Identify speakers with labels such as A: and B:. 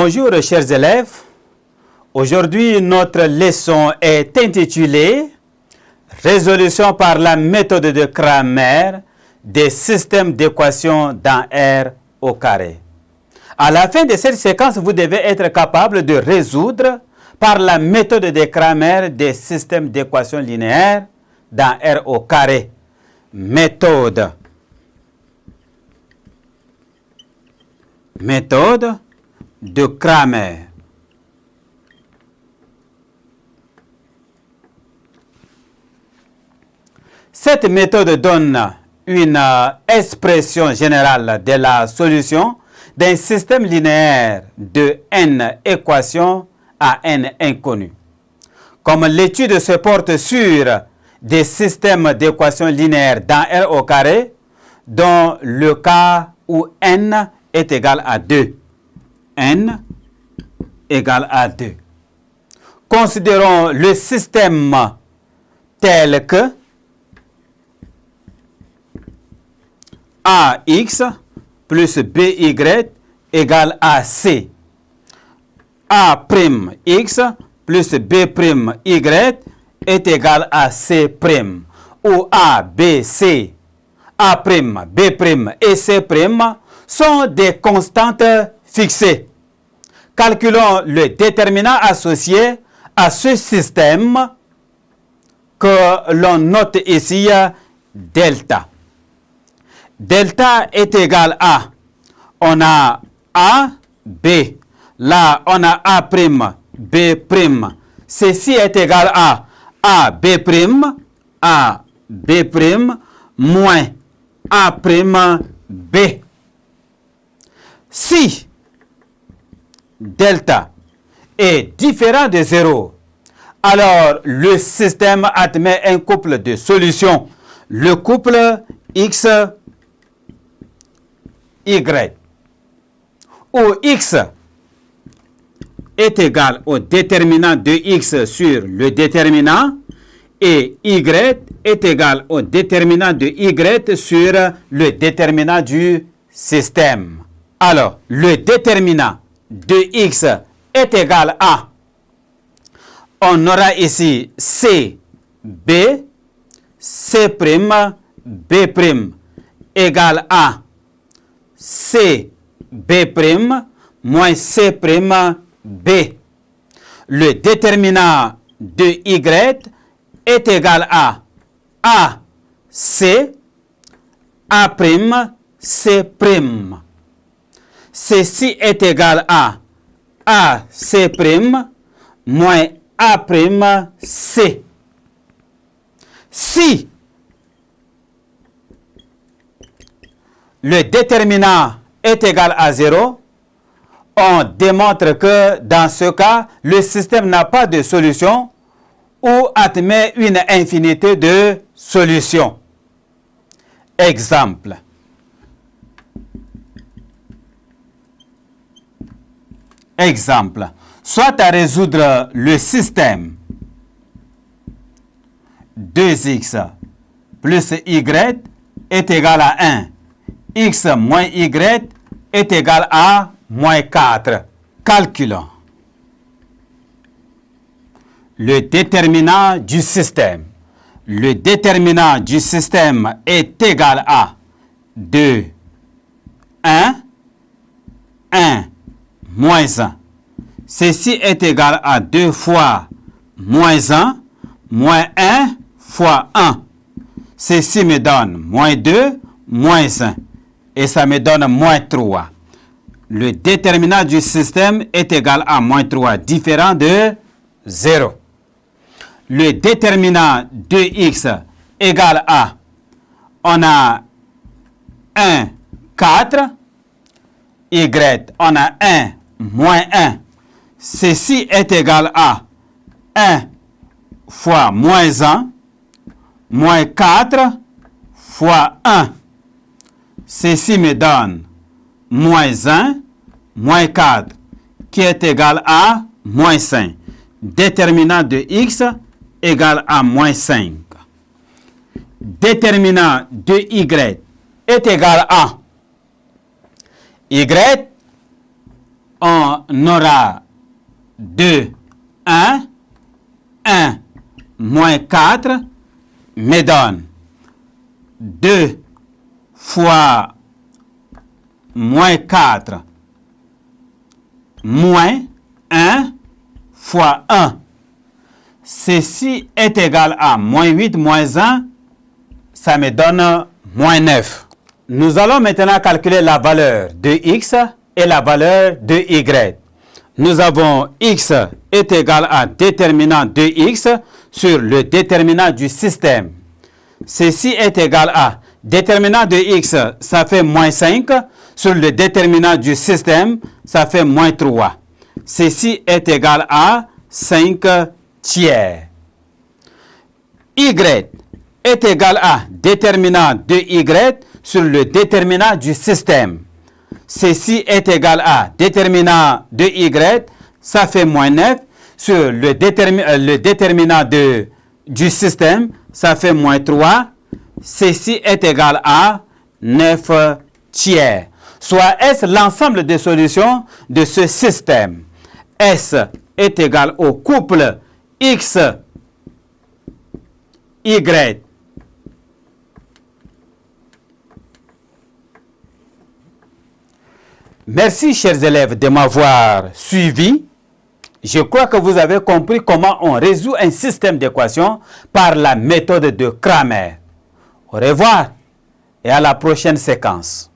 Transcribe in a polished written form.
A: Bonjour chers élèves, aujourd'hui notre leçon est intitulée « Résolution par la méthode de Cramer des systèmes d'équations dans R au carré ». À la fin de cette séquence, vous devez être capable de résoudre par la méthode de Cramer des systèmes d'équations linéaires dans R au carré. Méthode de Cramer. Cette méthode donne une expression générale de la solution d'un système linéaire de n équations à n inconnues. Comme l'étude se porte sur des systèmes d'équations linéaires dans R au carré, dont le cas où n est égal à 2. n égale à 2. Considérons le système tel que AX plus BY égale à C. A'X plus B'Y est égal à C'. Où A, B, C, A', B' et C' sont des constantes fixées. Calculons le déterminant associé à ce système que l'on note ici delta. Delta est égal à, on a A, B. Là, on a A', B'. Ceci est égal à A, B', moins A', B. Si delta est différent de 0, alors le système admet un couple de solutions. Le couple X, Y, où X est égal au déterminant de X sur le déterminant et Y est égal au déterminant de Y sur le déterminant du système. Alors, le déterminant de X est égal à, on aura ici C, B, C', B' égale à C, B' moins C', B. Le déterminant de Y est égal à C, A', C'. Ceci est égal à C' moins A', C. Si le déterminant est égal à 0, on démontre que dans ce cas, le système n'a pas de solution ou admet une infinité de solutions. Exemple. Soit à résoudre le système 2x plus y est égal à 1. X moins y est égal à moins 4. Calculons le déterminant du système. Le déterminant du système est égal à 2, 1, 1, moins 1. Ceci est égal à 2 fois moins 1, moins 1 fois 1. Ceci me donne moins 2, moins 1. Et ça me donne moins 3. Le déterminant du système est égal à moins 3, différent de 0. Le déterminant de x égale à, on a 1, 4, y, on a 1, moins 1. Ceci est égal à 1 fois moins 1, moins 4 fois 1. Ceci me donne moins 1, moins 4, qui est égal à moins 5. Déterminant de x égale à moins 5. Déterminant de y est égal à y, on aura 2, 1. 1 moins 4 me donne 2 fois moins 4 moins 1 fois 1. Ceci est égal à moins 8 moins 1, ça me donne moins 9. Nous allons maintenant calculer la valeur de x et la valeur de y. Nous avons x est égal à déterminant de x sur le déterminant du système. Ceci est égal à déterminant de x, ça fait moins 5, sur le déterminant du système, ça fait moins 3. Ceci est égal à 5 tiers. Y est égal à déterminant de y sur le déterminant du système. Ceci est égal à déterminant de y, ça fait moins 9, sur le déterminant du système, ça fait moins 3. Ceci est égal à 9 tiers. Soit S l'ensemble des solutions de ce système. S est égal au couple X, Y. Merci, chers élèves, de m'avoir suivi. Je crois que vous avez compris comment on résout un système d'équations par la méthode de Cramer. Au revoir et à la prochaine séquence.